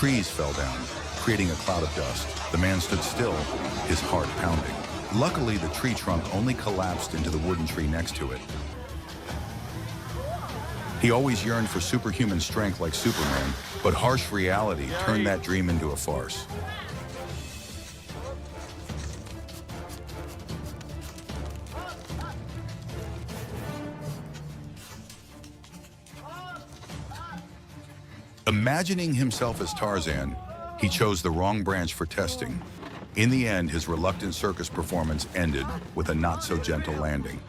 trees fell down, creating a cloud of dust. The man stood still, his heart pounding. Luckily, the tree trunk only collapsed into the wooden tree next to it. He always yearned for superhuman strength like Superman, but harsh reality turned that dream into a farce. Imagining himself as Tarzan, he chose the wrong branch for testing. In the end, his reluctant circus performance ended with a not-so-gentle landing.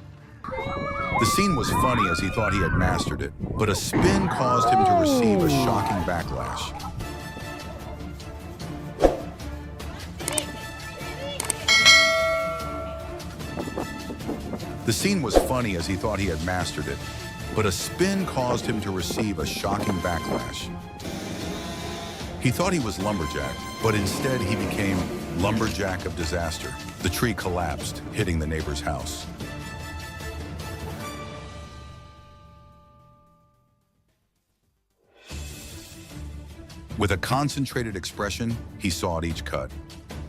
The scene was funny as he thought he had mastered it, but a spin caused him to receive a shocking backlash. The scene was funny as he thought he had mastered it, but a spin caused him to receive a shocking backlash. He thought he was Lumberjack, but instead he became Lumberjack of Disaster. The tree collapsed, hitting the neighbor's house. With a concentrated expression, he sawed each cut.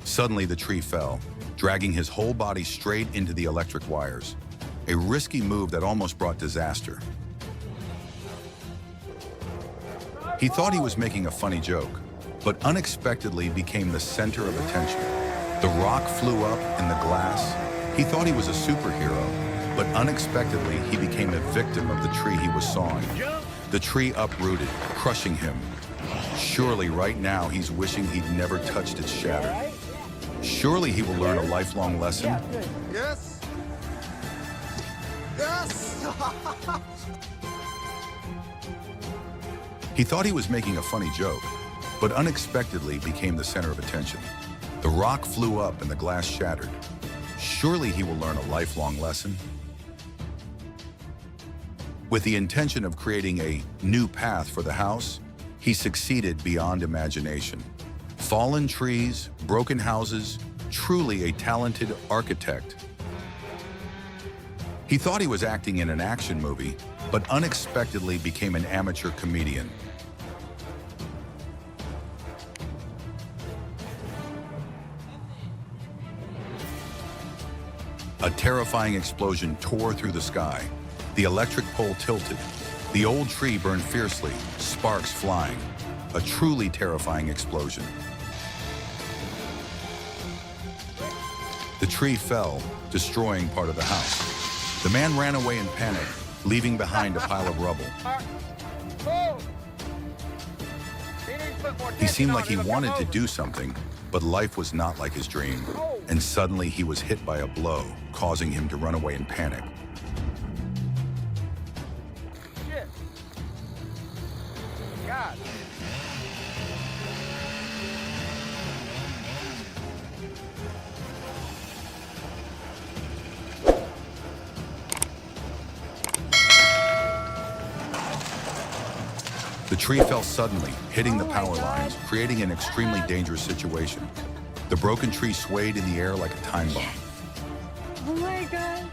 Suddenly, the tree fell, dragging his whole body straight into the electric wires. A risky move that almost brought disaster. He thought he was making a funny joke, but unexpectedly became the center of attention. The rock flew up in the glass. He thought he was a superhero, but unexpectedly he became a victim of the tree he was sawing. The tree uprooted, crushing him. Surely right now he's wishing he'd never touched its shatter. Surely he will learn a lifelong lesson. Yes! Yes! He thought he was making a funny joke, but unexpectedly became the center of attention. The rock flew up and the glass shattered. Surely he will learn a lifelong lesson. With the intention of creating a new path for the house, he succeeded beyond imagination. Fallen trees, broken houses, truly a talented architect. He thought he was acting in an action movie, but unexpectedly became an amateur comedian. A terrifying explosion tore through the sky. The electric pole tilted. The old tree burned fiercely, sparks flying. A truly terrifying explosion. The tree fell, destroying part of the house. The man ran away in panic, leaving behind a pile of rubble. He seemed like he wanted to do something, but life was not like his dream. And suddenly he was hit by a blow, causing him to run away in panic. Shit. God. The tree fell suddenly, hitting the power lines, creating an extremely dangerous situation. The broken tree swayed in the air like a time bomb. Oh my God.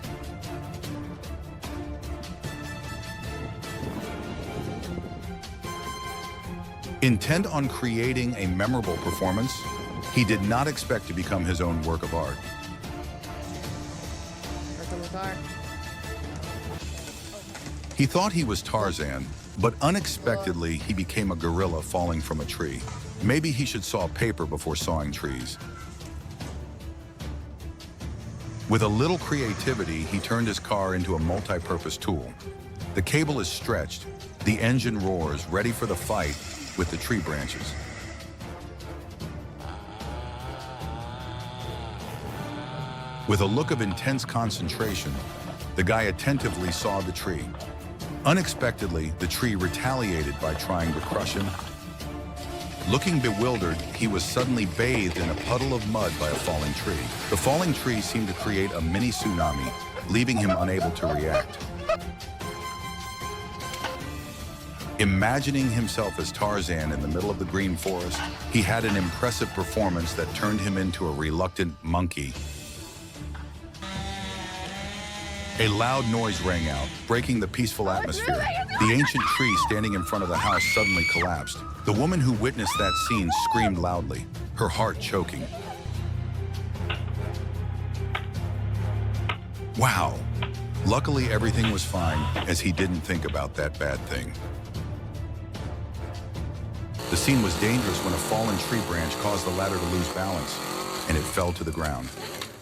Intent on creating a memorable performance, he did not expect to become his own work of art. He thought he was Tarzan, but unexpectedly he became a gorilla falling from a tree. Maybe he should saw paper before sawing trees. With a little creativity, he turned his car into a multi-purpose tool. The cable is stretched, the engine roars, ready for the fight with the tree branches. With a look of intense concentration, the guy attentively sawed the tree. Unexpectedly, the tree retaliated by trying to crush him. Looking bewildered, he was suddenly bathed in a puddle of mud by a falling tree. The falling tree seemed to create a mini tsunami, leaving him unable to react. Imagining himself as Tarzan in the middle of the green forest, he had an impressive performance that turned him into a reluctant monkey. A loud noise rang out, breaking the peaceful atmosphere. The ancient tree standing in front of the house suddenly collapsed. The woman who witnessed that scene screamed loudly, her heart choking. Wow. Luckily, everything was fine, as he didn't think about that bad thing. The scene was dangerous when a fallen tree branch caused the ladder to lose balance, and it fell to the ground.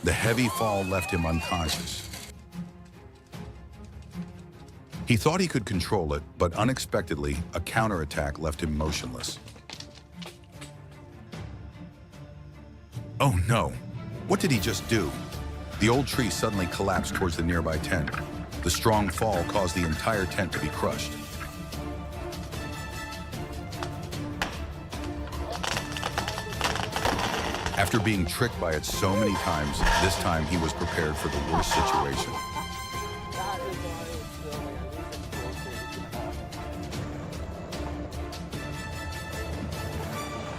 The heavy fall left him unconscious. He thought he could control it, but unexpectedly, a counterattack left him motionless. Oh no! What did he just do? The old tree suddenly collapsed towards the nearby tent. The strong fall caused the entire tent to be crushed. After being tricked by it so many times, this time he was prepared for the worst situation.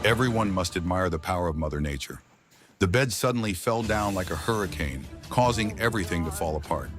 Everyone must admire the power of Mother Nature. The bed suddenly fell down like a hurricane, causing everything to fall apart.